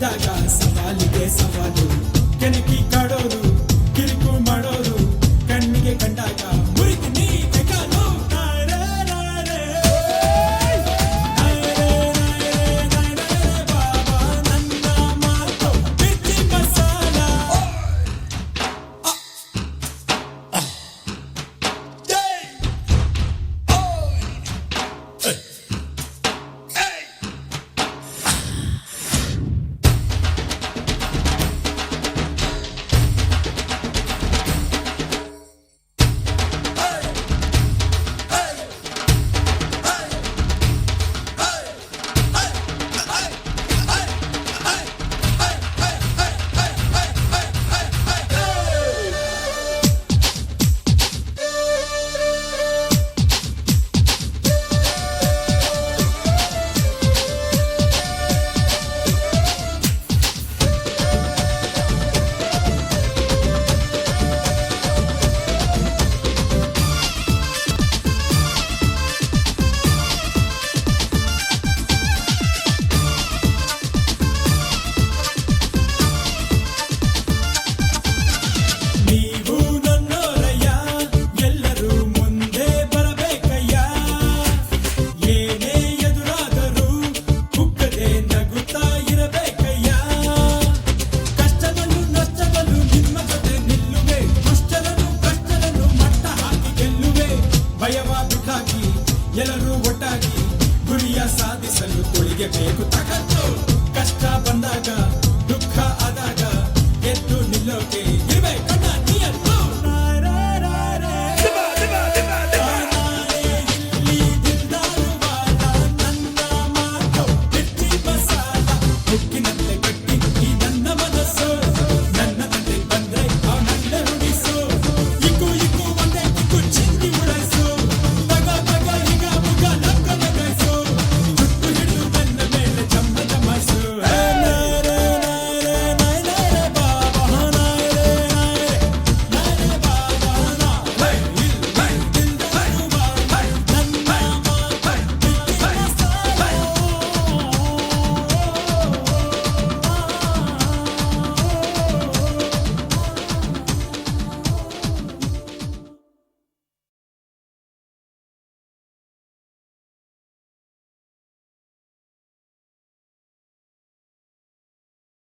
ಇದ್ದಾಗ ಸವಾಲಿಗೆ ಸವಾಲು ಕೆಣಕಿ ಕಾಡೋರು ಕಿರಿಕು ಮಾಡೋರು ಕಣ್ಣಿಗೆ ಕಂಡಾಗ ಮುರಿತೀನಿ ಕಾಲು ಬಾಬಾ ನನ್ನ ಮಾತು ಮಿರ್ಚಿ ಮಸಾಲ ನೀವು ನನ್ನೋರಯ್ಯ ಎಲ್ಲರೂ ಮುಂದೆ ಬರಬೇಕಯ್ಯ ಏನೇ ಎದುರಾದರೂ ಕುಗ್ಗದೆ ನಗುತ್ತಾ ಇರಬೇಕಯ್ಯ ಕಷ್ಟದಲ್ಲೂ ನಷ್ಟದಲ್ಲೂ ನಿಮ್ಮ ಜೊತೆ ನಿಲ್ಲುವೆ ದುಷ್ಟರನ್ನು ಕಷ್ಟರನ್ನು ಮಟ್ಟ ಹಾಕಿ ಗೆಲ್ಲುವೆ ಭಯವ ಬಿಟ್ಟಾಗಿ ಎಲ್ಲರೂ ಒಟ್ಟಾಗಿ ಗುರಿಯ ಸಾಧಿಸಲು ತೊಳಿಗೆಬೇಕು ತಗತ್ತು ಕಷ್ಟ ಬಂದಾಗ ದುಃಖ ಆದಾಗ ಎದ್ದು ನಿಲ್ಲೋಕೆ ಇರಬೇಕು